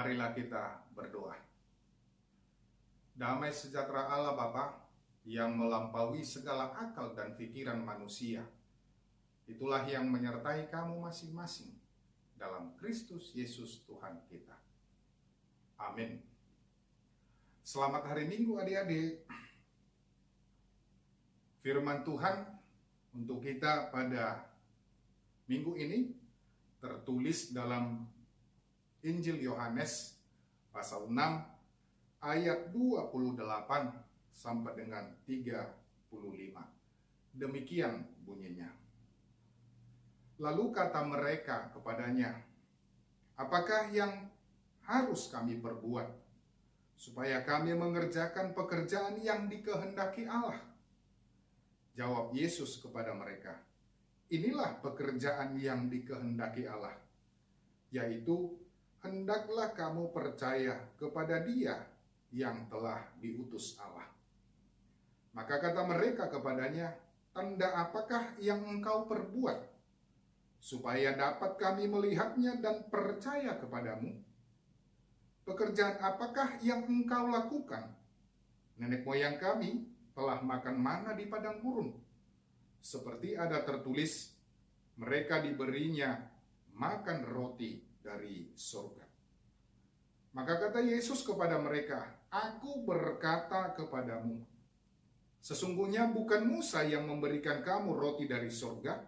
Marilah kita berdoa. Damai sejahtera Allah Bapa yang melampaui segala akal dan pikiran manusia, itulah yang menyertai kamu masing-masing dalam Kristus Yesus Tuhan kita. Amin. Selamat hari Minggu adik-adik. Firman Tuhan untuk kita pada minggu ini tertulis dalam Injil Yohanes pasal 6 ayat 28 sampai dengan 35. Demikian bunyinya. Lalu kata mereka kepadanya, "Apakah yang harus kami perbuat supaya kami mengerjakan pekerjaan yang dikehendaki Allah?" Jawab Yesus kepada mereka, "Inilah pekerjaan yang dikehendaki Allah, yaitu hendaklah kamu percaya kepada Dia yang telah diutus Allah." Maka kata mereka kepadanya, "Tanda apakah yang engkau perbuat, supaya dapat kami melihatnya dan percaya kepadamu? Pekerjaan apakah yang engkau lakukan? Nenek moyang kami telah makan mana di padang gurun. Seperti ada tertulis, mereka diberinya makan roti dari surga." Maka kata Yesus kepada mereka, "Aku berkata kepadamu, sesungguhnya bukan Musa yang memberikan kamu roti dari surga,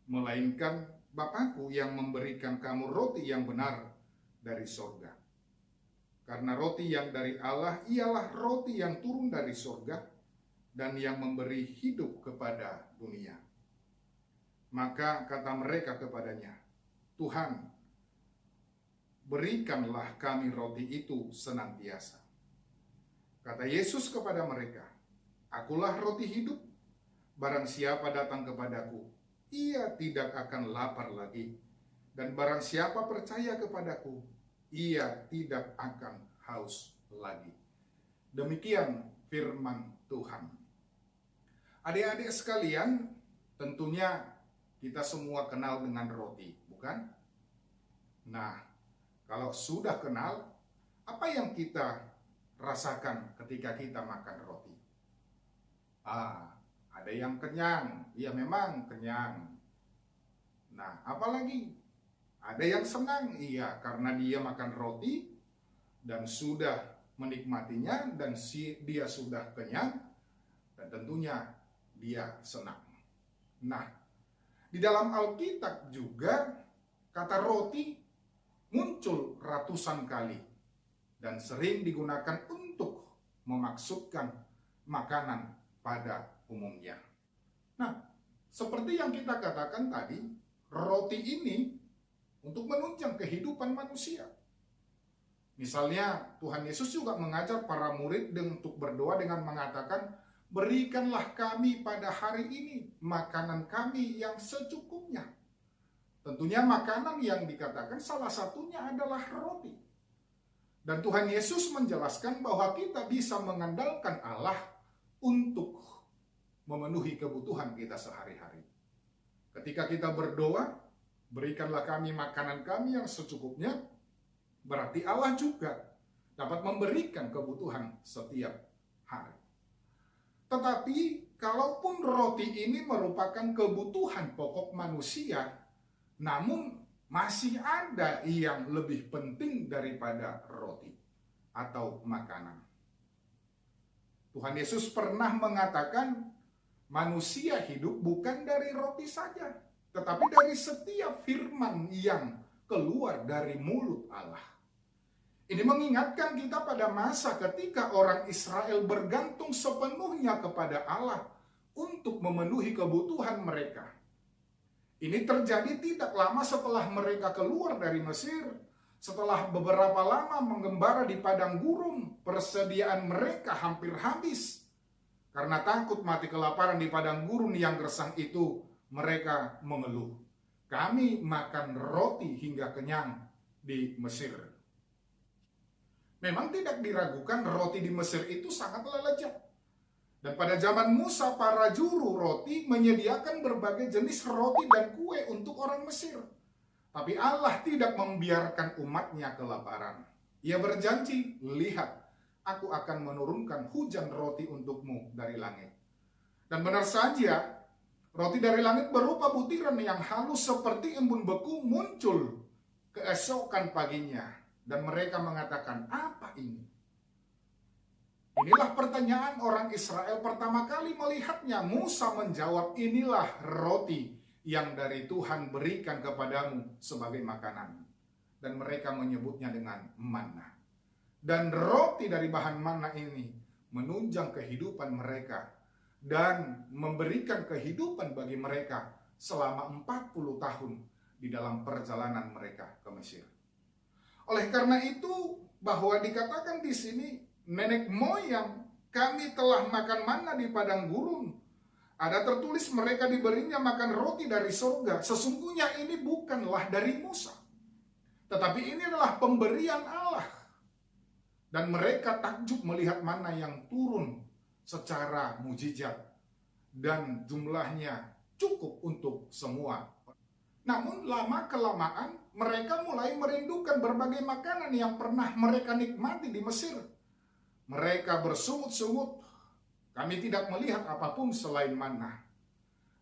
melainkan Bapa-Ku yang memberikan kamu roti yang benar dari surga. Karena roti yang dari Allah ialah roti yang turun dari surga dan yang memberi hidup kepada dunia." Maka kata mereka kepadanya, "Tuhan, berikanlah kami roti itu senantiasa." Kata Yesus kepada mereka, "Akulah roti hidup. Barang siapa datang kepadaku, ia tidak akan lapar lagi. Dan barang siapa percaya kepadaku, ia tidak akan haus lagi." Demikian firman Tuhan. Adik-adik sekalian, tentunya kita semua kenal dengan roti, bukan? Nah, kalau sudah kenal, apa yang kita rasakan ketika kita makan roti? Ada yang kenyang, ya memang kenyang. Nah, apalagi ada yang senang, iya karena dia makan roti dan sudah menikmatinya dan dia sudah kenyang dan tentunya dia senang. Nah, di dalam Alkitab juga kata roti muncul ratusan kali dan sering digunakan untuk memaksudkan makanan pada umumnya. Nah, seperti yang kita katakan tadi, roti ini untuk menunjang kehidupan manusia. Misalnya Tuhan Yesus juga mengajar para murid untuk berdoa dengan mengatakan, "Berikanlah kami pada hari ini makanan kami yang secukupnya." Tentunya makanan yang dikatakan salah satunya adalah roti. Dan Tuhan Yesus menjelaskan bahwa kita bisa mengandalkan Allah untuk memenuhi kebutuhan kita sehari-hari. Ketika kita berdoa, "Berikanlah kami makanan kami yang secukupnya," berarti Allah juga dapat memberikan kebutuhan setiap hari. Tetapi kalaupun roti ini merupakan kebutuhan pokok manusia, namun masih ada yang lebih penting daripada roti atau makanan. Tuhan Yesus pernah mengatakan, manusia hidup bukan dari roti saja, tetapi dari setiap firman yang keluar dari mulut Allah. Ini mengingatkan kita pada masa ketika orang Israel bergantung sepenuhnya kepada Allah untuk memenuhi kebutuhan mereka. Ini terjadi tidak lama setelah mereka keluar dari Mesir. Setelah beberapa lama mengembara di padang gurun, persediaan mereka hampir habis. Karena takut mati kelaparan di padang gurun yang gersang itu, mereka mengeluh, "Kami makan roti hingga kenyang di Mesir." Memang tidak diragukan roti di Mesir itu sangatlah lezat. Dan pada zaman Musa, para juru roti menyediakan berbagai jenis roti dan kue untuk orang Mesir. Tapi Allah tidak membiarkan umatnya kelaparan. Ia berjanji, lihat, aku akan menurunkan hujan roti untukmu dari langit. Dan benar saja, roti dari langit berupa butiran yang halus seperti embun beku muncul keesokan paginya. Dan mereka mengatakan, apa ini? Inilah pertanyaan orang Israel pertama kali melihatnya. Musa menjawab, inilah roti yang dari Tuhan berikan kepadamu sebagai makanan. Dan mereka menyebutnya dengan manna. Dan roti dari bahan manna ini menunjang kehidupan mereka dan memberikan kehidupan bagi mereka selama 40 tahun di dalam perjalanan mereka ke Mesir. Oleh karena itu, bahwa dikatakan di sini, nenek moyang kami telah makan manna di padang gurun. Ada tertulis mereka diberinya makan roti dari surga. Sesungguhnya ini bukanlah dari Musa, tetapi ini adalah pemberian Allah. Dan mereka takjub melihat manna yang turun secara mujizat. Dan jumlahnya cukup untuk semua. Namun lama-kelamaan mereka mulai merindukan berbagai makanan yang pernah mereka nikmati di Mesir. Mereka bersungut-sungut, kami tidak melihat apapun selain manna.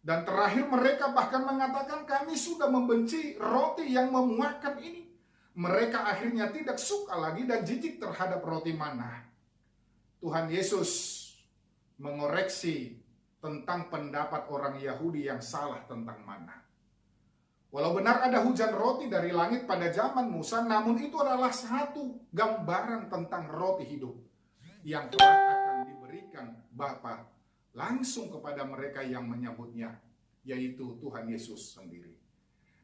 Dan terakhir mereka bahkan mengatakan, kami sudah membenci roti yang memuakkan ini. Mereka akhirnya tidak suka lagi dan jijik terhadap roti manna. Tuhan Yesus mengoreksi tentang pendapat orang Yahudi yang salah tentang manna. Walau benar ada hujan roti dari langit pada zaman Musa, namun itu adalah satu gambaran tentang roti hidup yang telah akan diberikan Bapa langsung kepada mereka yang menyambutnya, yaitu Tuhan Yesus sendiri.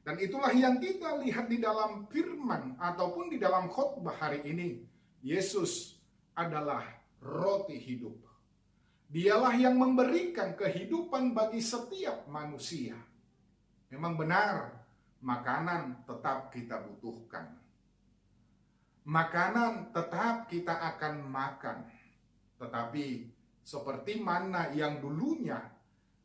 Dan itulah yang kita lihat di dalam firman ataupun di dalam khotbah hari ini. Yesus adalah roti hidup. Dialah yang memberikan kehidupan bagi setiap manusia. Memang benar, makanan tetap kita butuhkan. Makanan tetap kita akan makan. Tetapi seperti manna yang dulunya,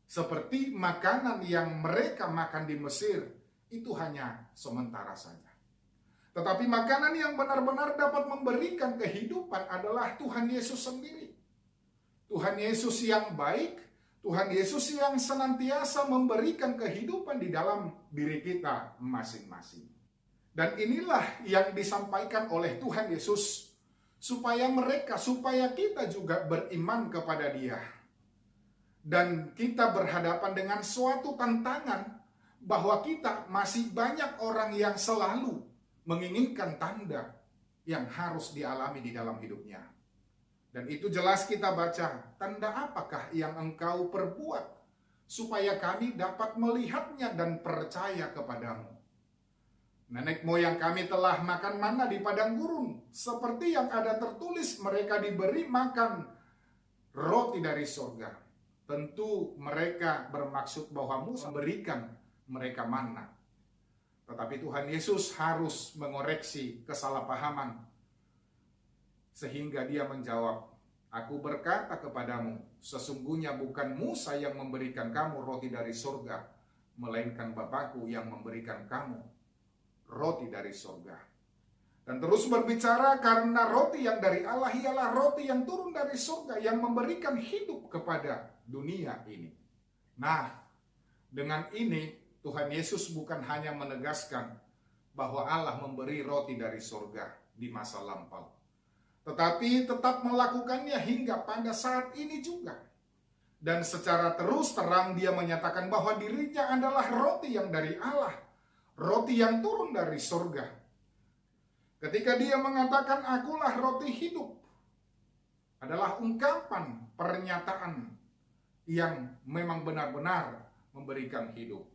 seperti makanan yang mereka makan di Mesir, itu hanya sementara saja. Tetapi makanan yang benar-benar dapat memberikan kehidupan adalah Tuhan Yesus sendiri. Tuhan Yesus yang baik, Tuhan Yesus yang senantiasa memberikan kehidupan di dalam diri kita masing-masing. Dan inilah yang disampaikan oleh Tuhan Yesus supaya kita juga beriman kepada Dia. Dan kita berhadapan dengan suatu tantangan bahwa kita masih banyak orang yang selalu menginginkan tanda yang harus dialami di dalam hidupnya. Dan itu jelas kita baca, tanda apakah yang engkau perbuat supaya kami dapat melihatnya dan percaya kepadamu. Nenek moyang kami telah makan manna di padang gurun, seperti yang ada tertulis mereka diberi makan roti dari surga. Tentu mereka bermaksud bahwa Musa memberikan mereka manna. Tetapi Tuhan Yesus harus mengoreksi kesalahpahaman. Sehingga dia menjawab, aku berkata kepadamu, sesungguhnya bukan Musa yang memberikan kamu roti dari surga, melainkan Bapakku yang memberikan kamu roti dari surga. Dan terus berbicara, karena roti yang dari Allah ialah roti yang turun dari surga, yang memberikan hidup kepada dunia ini. Nah, dengan ini Tuhan Yesus bukan hanya menegaskan bahwa Allah memberi roti dari surga di masa lampau, tetapi tetap melakukannya hingga pada saat ini juga. Dan secara terus terang dia menyatakan bahwa dirinya adalah roti yang dari Allah, roti yang turun dari surga. Ketika dia mengatakan akulah roti hidup, adalah ungkapan pernyataan yang memang benar-benar memberikan hidup.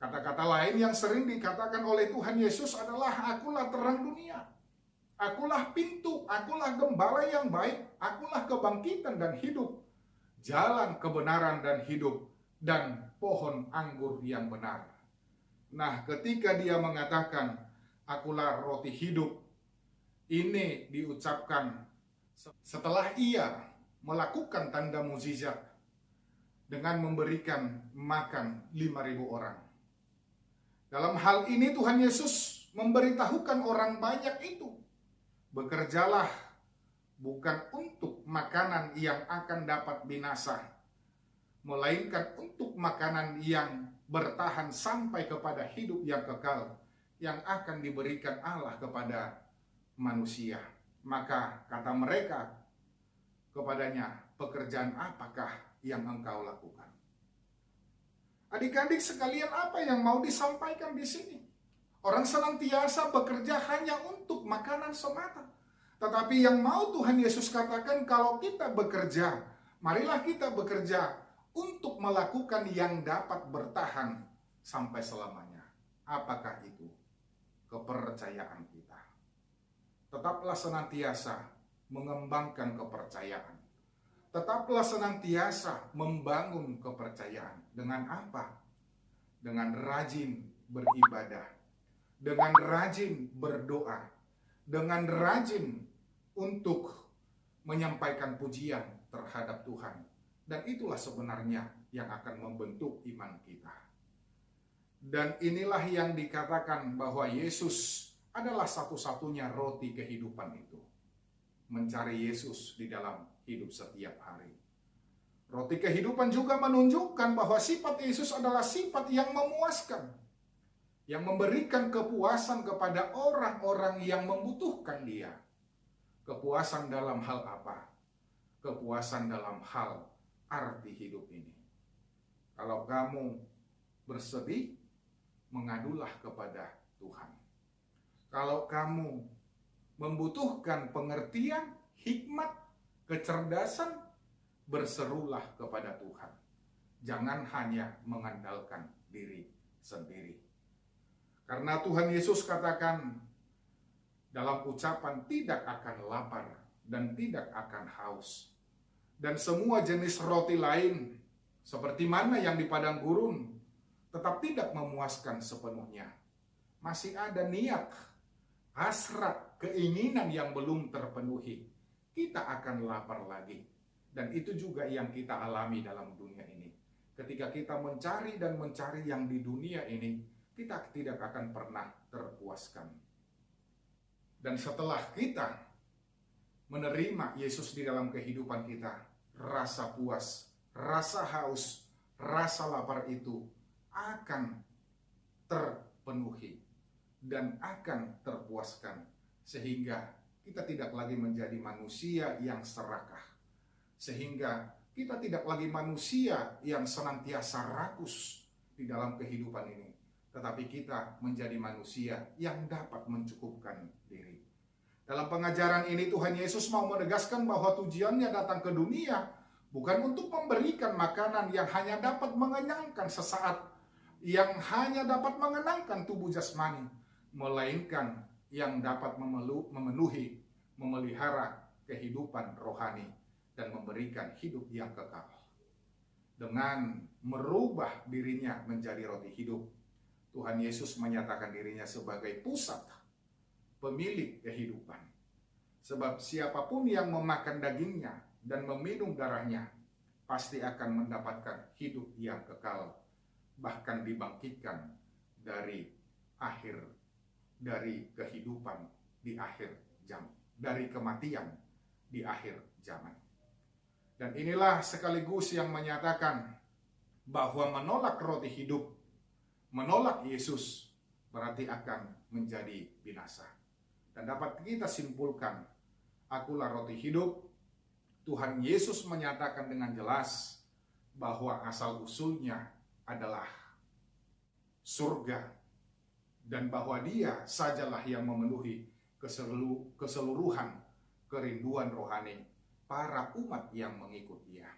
Kata-kata lain yang sering dikatakan oleh Tuhan Yesus adalah akulah terang dunia, akulah pintu, akulah gembala yang baik, akulah kebangkitan dan hidup, jalan kebenaran dan hidup, dan pohon anggur yang benar. Nah, ketika dia mengatakan akulah roti hidup, ini diucapkan setelah ia melakukan tanda mukjizat dengan memberikan makan 5.000 orang. Dalam hal ini Tuhan Yesus memberitahukan orang banyak itu Bekerjalah bukan untuk makanan yang akan dapat binasa, melainkan untuk makanan yang bertahan sampai kepada hidup yang kekal, yang akan diberikan Allah kepada manusia. Maka kata mereka kepadanya, pekerjaan apakah yang engkau lakukan? Adik-adik sekalian, apa yang mau disampaikan di sini? Orang senantiasa bekerja hanya untuk makanan semata. Tetapi yang mau Tuhan Yesus katakan, kalau kita bekerja, marilah kita bekerja untuk melakukan yang dapat bertahan sampai selamanya. Apakah itu? Kepercayaan kita. Tetaplah senantiasa mengembangkan kepercayaan. Tetaplah senantiasa membangun kepercayaan. Dengan apa? Dengan rajin beribadah, dengan rajin berdoa, dengan rajin untuk menyampaikan pujian terhadap Tuhan. Dan itulah sebenarnya yang akan membentuk iman kita. Dan inilah yang dikatakan bahwa Yesus adalah satu-satunya roti kehidupan itu. Mencari Yesus di dalam hidup setiap hari. Roti kehidupan juga menunjukkan bahwa sifat Yesus adalah sifat yang memuaskan, yang memberikan kepuasan kepada orang-orang yang membutuhkan Dia. Kepuasan dalam hal apa? Kepuasan dalam hal arti hidup ini. Kalau kamu bersedih, mengadulah kepada Tuhan. Kalau kamu membutuhkan pengertian, hikmat, kecerdasan, berserulah kepada Tuhan. Jangan hanya mengandalkan diri sendiri. Karena Tuhan Yesus katakan dalam ucapan, tidak akan lapar dan tidak akan haus. Dan semua jenis roti lain, seperti mana yang di padang gurun, tetap tidak memuaskan sepenuhnya. Masih ada niat, hasrat, keinginan yang belum terpenuhi. Kita akan lapar lagi. Dan itu juga yang kita alami dalam dunia ini. Ketika kita mencari dan mencari yang di dunia ini, kita tidak akan pernah terpuaskan. Dan setelah kita menerima Yesus di dalam kehidupan kita, rasa puas, rasa haus, rasa lapar itu akan terpenuhi dan akan terpuaskan. Sehingga kita tidak lagi menjadi manusia yang serakah. Sehingga kita tidak lagi manusia yang senantiasa rakus di dalam kehidupan ini. Tetapi kita menjadi manusia yang dapat mencukupkan diri. Dalam pengajaran ini Tuhan Yesus mau menegaskan bahwa tujuannya datang ke dunia bukan untuk memberikan makanan yang hanya dapat mengenyangkan sesaat, yang hanya dapat mengenangkan tubuh jasmani, melainkan yang dapat memenuhi, memelihara kehidupan rohani dan memberikan hidup yang kekal. Dengan merubah dirinya menjadi roti hidup, Tuhan Yesus menyatakan dirinya sebagai pusat pemilik kehidupan. Sebab siapapun yang memakan dagingnya dan meminum darahnya pasti akan mendapatkan hidup yang kekal, bahkan dibangkitkan dari kehidupan di akhir zaman, dari kematian di akhir zaman. Dan inilah sekaligus yang menyatakan bahwa menolak roti hidup, menolak Yesus berarti akan menjadi binasa. Dan dapat kita simpulkan, akulah roti hidup. Tuhan Yesus menyatakan dengan jelas bahwa asal-usulnya adalah surga. Dan bahwa Dia sajalah yang memenuhi keseluruhan kerinduan rohani para umat yang mengikut Dia.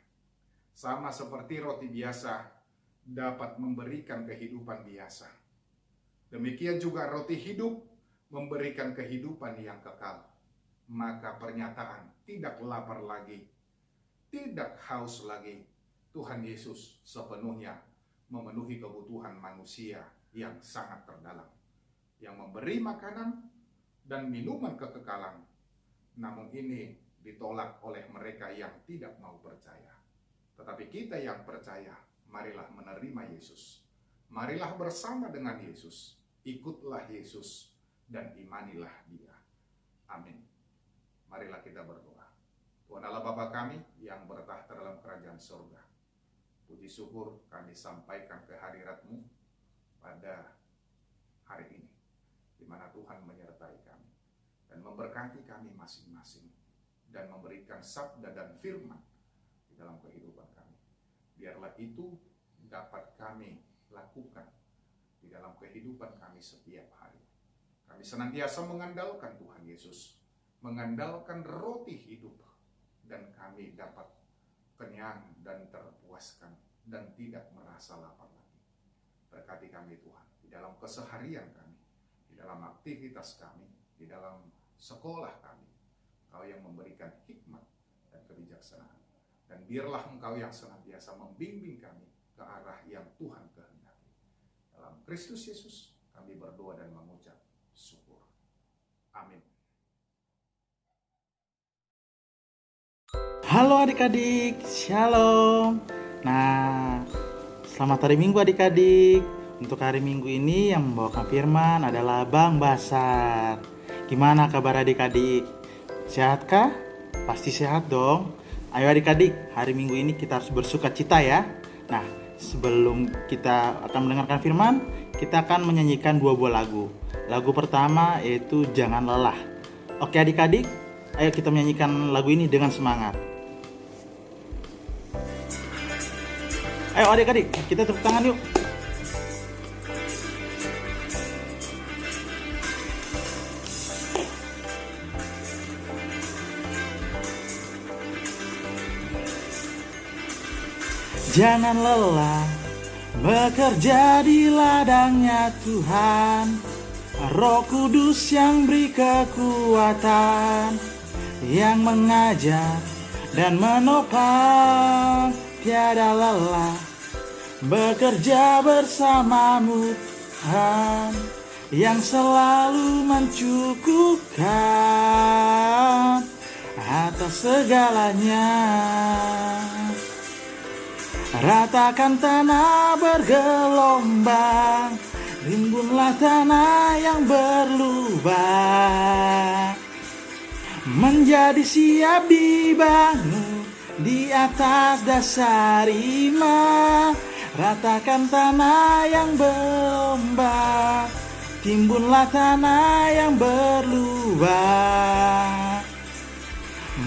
Sama seperti roti biasa dapat memberikan kehidupan biasa, demikian juga roti hidup memberikan kehidupan yang kekal. Maka pernyataan tidak lapar lagi, tidak haus lagi, Tuhan Yesus sepenuhnya memenuhi kebutuhan manusia yang sangat terdalam, yang memberi makanan dan minuman kekekalan. Namun ini ditolak oleh mereka yang tidak mau percaya. Tetapi kita yang percaya, marilah menerima Yesus. Marilah bersama dengan Yesus. Ikutlah Yesus dan imanilah Dia. Amin. Marilah kita berdoa. Tuhan Allah Bapa kami yang bertahta dalam kerajaan surga, puji syukur kami sampaikan ke hadirat-Mu pada hari ini, di mana Tuhan menyertai kami dan memberkati kami masing-masing, dan memberikan sabda dan firman di dalam kehidupan kami. Biarlah itu dapat kami lakukan di dalam kehidupan kami setiap hari. Kami senantiasa mengandalkan Tuhan Yesus, mengandalkan roti hidup, dan kami dapat kenyang dan terpuaskan dan tidak merasa lapar lagi. Berkati kami Tuhan di dalam keseharian kami, di dalam aktivitas kami, di dalam sekolah kami. Engkau yang memberikan hikmat dan kebijaksanaan, dan biarlah Engkau yang senantiasa membimbing kami ke arah yang Tuhan kehendaki. Dalam Kristus Yesus kami berdoa dan mengucap syukur. Amin. Halo adik-adik, shalom. Nah, selamat hari Minggu adik-adik. Untuk hari Minggu ini yang membawakan firman adalah Bang Basar. Gimana kabar adik-adik? Sehatkah? Pasti sehat dong. Ayo adik-adik, hari Minggu ini kita harus bersuka cita ya. Nah, sebelum kita akan mendengarkan firman, kita akan menyanyikan 2 buah lagu. Lagu pertama yaitu Jangan Lelah. Oke adik-adik, ayo kita menyanyikan lagu ini dengan semangat. Ayo adik-adik, kita tepuk tangan yuk. Jangan lelah bekerja di ladangnya Tuhan, Roh Kudus yang beri kekuatan, yang mengajar dan menopang, tiada lelah bekerja bersamamu Tuhan, yang selalu mencukupkan atas segalanya. Ratakan tanah bergelombang, rimbunlah tanah yang berlubang, menjadi siap dibangun di atas dasar iman. Ratakan tanah yang berlubang, timbunlah tanah yang berlubang,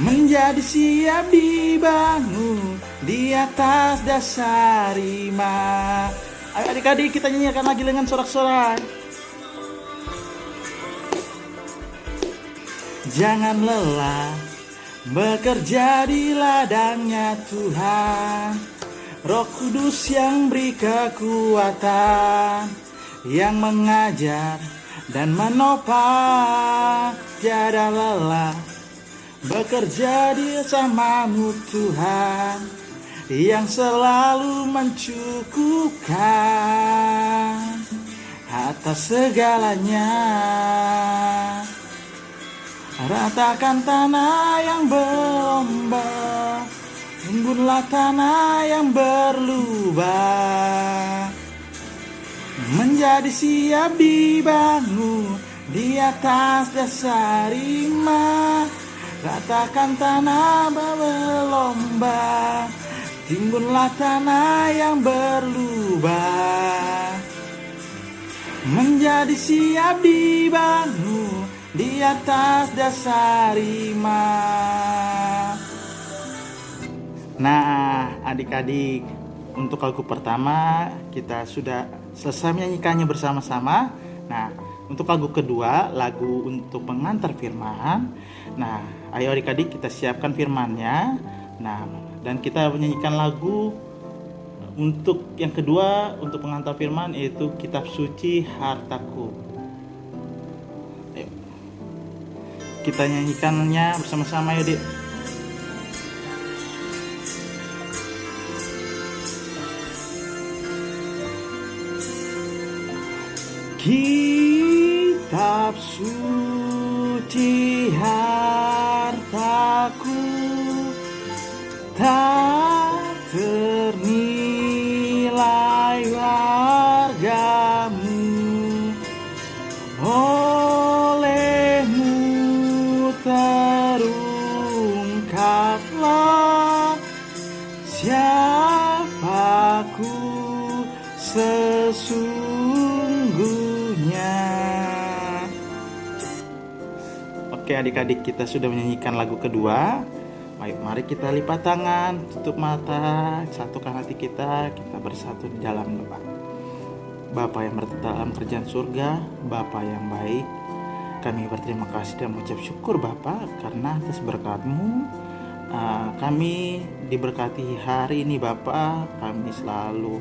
menjadi siap dibangun di atas dasar iman. Ayo adik-adik, kita nyanyikan lagi dengan sorak-sorai. Jangan lelah bekerja di ladangnya Tuhan, Roh Kudus yang beri kekuatan, yang mengajar dan menopang, tiada lelah bekerja di bersamamu Tuhan, yang selalu mencukupkan atas segalanya. Ratakan tanah yang berombak, rimbunlah tanah yang berlubang, menjadi siap dibangun di atas dasar iman. Ratakan tanah berlomba, timbunlah tanah yang berlubang, menjadi siap dibangun di atas dasar iman. Nah adik-adik, untuk lagu pertama kita sudah selesai menyanyikannya bersama-sama. Nah untuk lagu kedua, lagu untuk pengantar firman. Nah, ayo adik-adik kita siapkan firmannya. Nah, dan kita menyanyikan lagu untuk yang kedua untuk pengantar firman, yaitu Kitab Suci Hartaku. Ayo. Kita nyanyikannya bersama-sama ya, Dik. Kitab suci hartaku, tak ternilai hargamu, olehmu terus Oke adik-adik, kita sudah menyanyikan lagu kedua. Ayo mari kita lipat tangan, tutup mata, satukan hati kita bersatu di dalam doa. Bapa yang berada dalam kerajaan surga, Bapa yang baik, kami berterima kasih dan mengucap syukur Bapa karena atas berkat-Mu kami diberkati hari ini Bapa. Kami selalu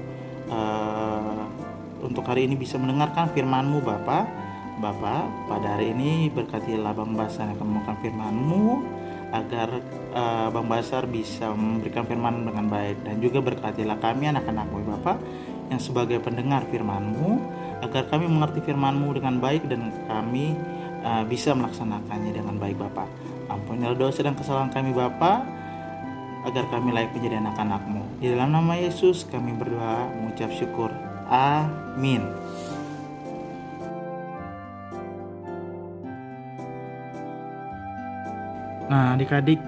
untuk hari ini bisa mendengarkan firman-Mu Bapa. Bapak, pada hari ini berkatilah Bang Basar yang akan membawakan firman-Mu agar Bang Basar bisa memberikan firman dengan baik, dan juga berkatilah kami anak-anak-Mu Bapak yang sebagai pendengar firman-Mu agar kami mengerti firman-Mu dengan baik dan kami bisa melaksanakannya dengan baik Bapak. Ampunilah dosa dan kesalahan kami Bapak agar kami layak menjadi anak-anak-Mu. Di dalam nama Yesus kami berdoa mengucap syukur. Amin. Nah adik-adik,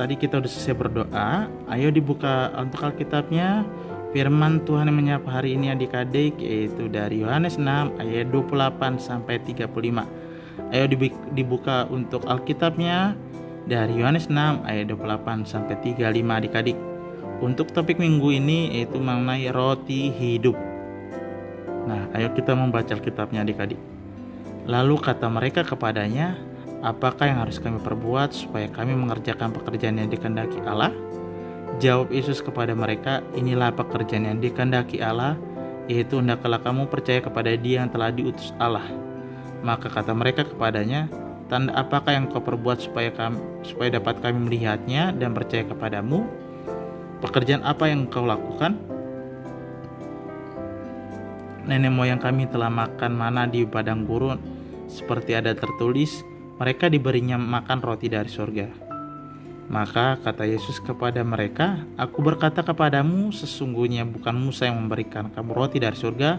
tadi kita udah selesai berdoa. Ayo dibuka untuk Alkitabnya. Firman Tuhan yang menyapa hari ini adik-adik yaitu dari Yohanes 6 ayat 28 sampai 35. Ayo dibuka untuk Alkitabnya dari Yohanes 6 ayat 28 sampai 35 adik-adik. Untuk topik minggu ini yaitu mengenai roti hidup. Nah ayo kita membaca Alkitabnya adik-adik. Lalu kata mereka kepadanya, apakah yang harus kami perbuat supaya kami mengerjakan pekerjaan yang dikehendaki Allah? Jawab Yesus kepada mereka, inilah pekerjaan yang dikehendaki Allah, yaitu hendaklah kamu percaya kepada Dia yang telah diutus Allah. Maka kata mereka kepadanya, tanda apakah yang kau perbuat supaya dapat kami melihatnya dan percaya kepadamu? Pekerjaan apa yang kau lakukan? Nenek moyang kami telah makan mana di padang gurun, seperti ada tertulis, mereka diberinya makan roti dari surga. Maka kata Yesus kepada mereka, aku berkata kepadamu, sesungguhnya bukan Musa yang memberikan kamu roti dari surga,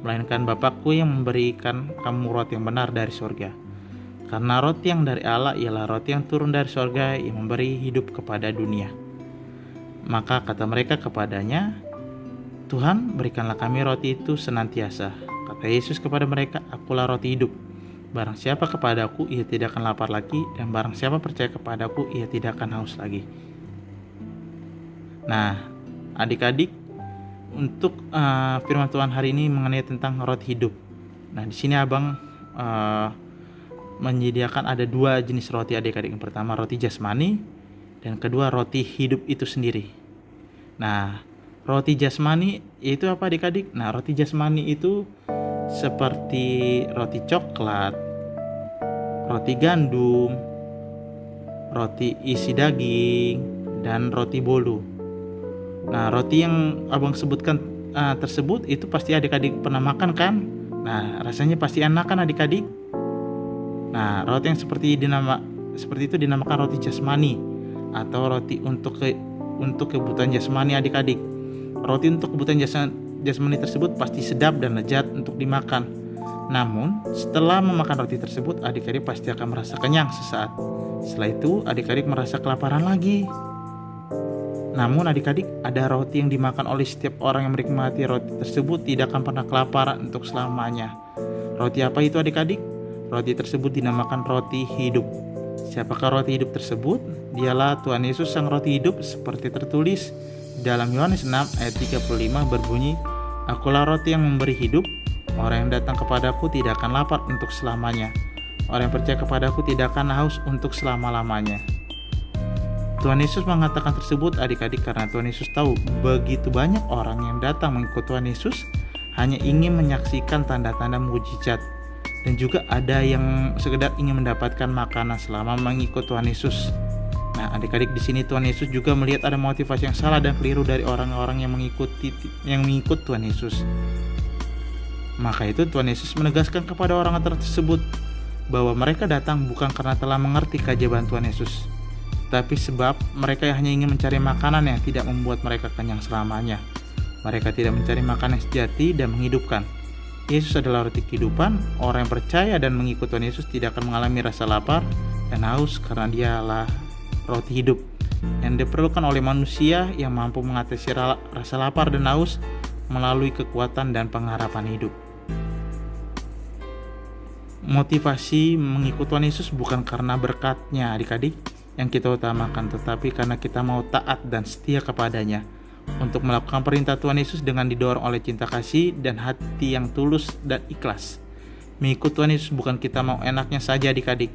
melainkan Bapakku yang memberikan kamu roti yang benar dari surga. Karena roti yang dari Allah ialah roti yang turun dari surga yang memberi hidup kepada dunia. Maka kata mereka kepadanya, Tuhan, berikanlah kami roti itu senantiasa. Kata Yesus kepada mereka, akulah roti hidup. Barang siapa kepadaku, ia tidak akan lapar lagi, dan barang siapa percaya kepadaku, ia tidak akan haus lagi. Nah, adik-adik, untuk firman Tuhan hari ini mengenai tentang roti hidup. Nah, di sini Abang menyediakan ada dua jenis roti adik-adik. Yang pertama roti jasmani, dan kedua roti hidup itu sendiri. Nah, roti jasmani itu apa adik-adik? Nah, roti jasmani itu seperti roti coklat, roti gandum, roti isi daging, dan roti bolu. Nah, roti yang Abang sebutkan tersebut itu pasti adik-adik pernah makan kan? Nah, rasanya pasti enak kan adik-adik? Nah, roti yang seperti itu dinamakan roti jasmani atau roti untuk kebutuhan jasmani adik-adik. Roti untuk kebutuhan jasmani tersebut pasti sedap dan lezat untuk dimakan. Namun, setelah memakan roti tersebut, adik-adik pasti akan merasa kenyang sesaat. Setelah itu, adik-adik merasa kelaparan lagi. Namun, adik-adik, ada roti yang dimakan oleh setiap orang yang menikmati roti tersebut tidak akan pernah kelaparan untuk selamanya. Roti apa itu adik-adik? Roti tersebut dinamakan roti hidup. Siapakah roti hidup tersebut? Dialah Tuhan Yesus sang roti hidup, seperti tertulis dalam Yohanes 6 ayat 35 berbunyi, akulah roti yang memberi hidup, orang yang datang kepadaku tidak akan lapar untuk selamanya, orang yang percaya kepadaku tidak akan haus untuk selama-lamanya. Tuhan Yesus mengatakan tersebut adik-adik karena Tuhan Yesus tahu begitu banyak orang yang datang mengikut Tuhan Yesus hanya ingin menyaksikan tanda-tanda mukjizat, dan juga ada yang sekedar ingin mendapatkan makanan selama mengikut Tuhan Yesus. Nah, adik-adik, di sini Tuhan Yesus juga melihat ada motivasi yang salah dan keliru dari orang-orang yang mengikut Tuhan Yesus. Maka itu Tuhan Yesus menegaskan kepada orang tersebut bahwa mereka datang bukan karena telah mengerti keajaiban Tuhan Yesus, tapi sebab mereka hanya ingin mencari makanan yang tidak membuat mereka kenyang selamanya. Mereka tidak mencari makanan yang sejati dan menghidupkan. Yesus adalah roti kehidupan. Orang yang percaya dan mengikut Tuhan Yesus tidak akan mengalami rasa lapar dan haus karena Dialah roti hidup yang diperlukan oleh manusia yang mampu mengatasi rasa lapar dan haus melalui kekuatan dan pengharapan hidup. motivasi mengikut Tuhan Yesus bukan karena berkatnya adik-adik yang kita utamakan, tetapi karena kita mau taat dan setia kepadanya untuk melakukan perintah Tuhan Yesus dengan didorong oleh cinta kasih dan hati yang tulus dan ikhlas. Mengikut Tuhan Yesus bukan kita mau enaknya saja adik-adik.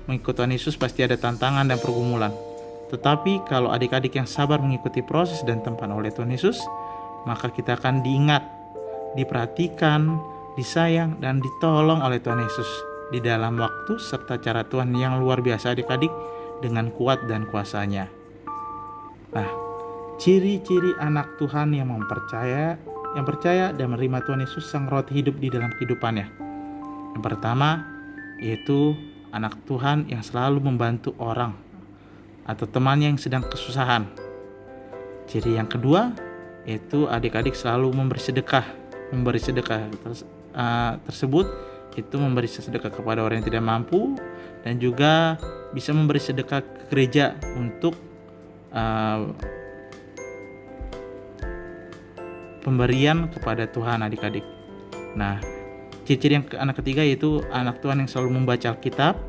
Mengikut Tuhan Yesus pasti ada tantangan dan pergumulan. Tetapi kalau adik-adik yang sabar mengikuti proses dan tempat oleh Tuhan Yesus, maka kita akan diingat, diperhatikan, disayang, dan ditolong oleh Tuhan Yesus di dalam waktu serta cara Tuhan yang luar biasa adik-adik dengan kuat dan kuasanya. Nah, ciri-ciri anak Tuhan yang percaya dan menerima Tuhan Yesus sang roti hidup di dalam kehidupannya. Yang pertama, yaitu anak Tuhan yang selalu membantu orang atau temannya yang sedang kesusahan. Ciri yang kedua, yaitu adik-adik selalu memberi sedekah tersebut itu memberi sedekah kepada orang yang tidak mampu, dan juga bisa memberi sedekah ke gereja untuk pemberian kepada Tuhan adik-adik. Nah, ciri-ciri yang anak ketiga yaitu anak Tuhan yang selalu membaca Alkitab,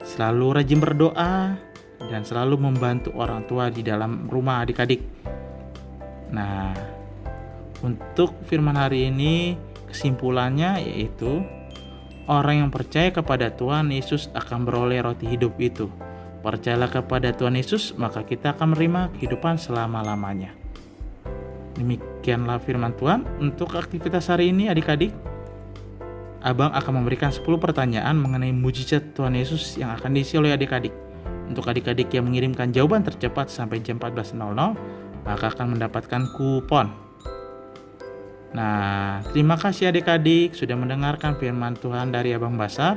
selalu rajin berdoa, dan selalu membantu orang tua di dalam rumah adik-adik. Nah, untuk firman hari ini kesimpulannya yaitu orang yang percaya kepada Tuhan Yesus akan beroleh roti hidup itu. Percayalah kepada Tuhan Yesus, maka kita akan menerima kehidupan selama-lamanya. Demikianlah firman Tuhan. Untuk aktivitas hari ini adik-adik, Abang akan memberikan 10 pertanyaan mengenai mujizat Tuhan Yesus yang akan diisi oleh adik-adik. Untuk adik-adik yang mengirimkan jawaban tercepat sampai jam 14.00, maka akan mendapatkan kupon. Nah, terima kasih adik-adik sudah mendengarkan firman Tuhan dari Abang Basar.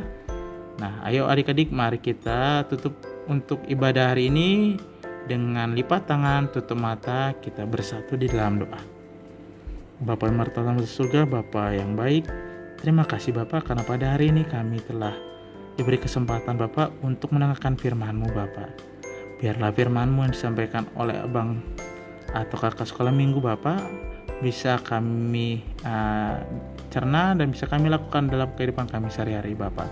Nah, ayo adik-adik, mari kita tutup untuk ibadah hari ini dengan lipat tangan, tutup mata, kita bersatu di dalam doa. Bapa yang bertata di surga, Bapa yang baik, terima kasih Bapa karena pada hari ini kami telah diberi kesempatan Bapa untuk mendengarkan firman-Mu Bapa. Biarlah firman-Mu yang disampaikan oleh Abang atau kakak sekolah minggu Bapa bisa kami cerna dan bisa kami lakukan dalam kehidupan kami sehari-hari Bapa.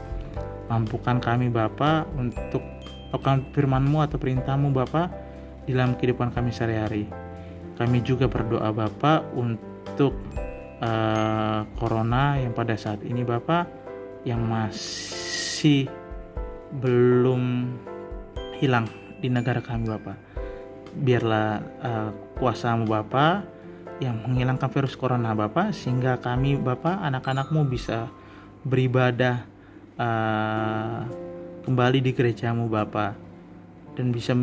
Mampukan kami Bapa untuk melakukan firman-Mu atau perintah-Mu Bapa di dalam kehidupan kami sehari-hari. Kami juga berdoa Bapa untuk corona yang pada saat ini Bapa yang masih belum hilang di negara kami Bapa. Biarlah kuasa-Mu Bapa yang menghilangkan virus corona Bapa, sehingga kami Bapa anak-anak-Mu bisa beribadah kembali di gereja-Mu Bapa, dan bisa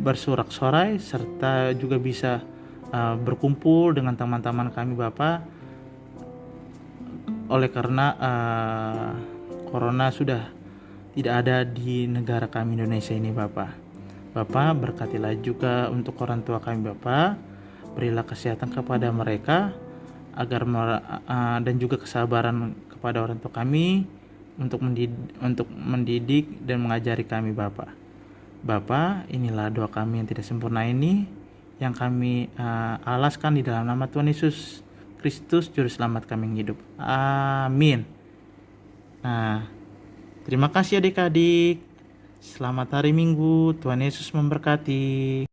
bersorak-sorai serta juga bisa berkumpul dengan teman-teman kami Bapa, oleh karena corona sudah tidak ada di negara kami Indonesia ini Bapa. Bapa berkatilah juga untuk orang tua kami Bapa, berilah kesehatan kepada mereka agar dan juga kesabaran kepada orang tua kami untuk mendidik dan mengajari kami Bapa. Bapa, inilah doa kami yang tidak sempurna ini yang kami alaskan di dalam nama Tuhan Yesus Kristus Juru Selamat kami yang hidup. Amin. Nah, terima kasih adik-adik. Selamat hari Minggu. Tuhan Yesus memberkati.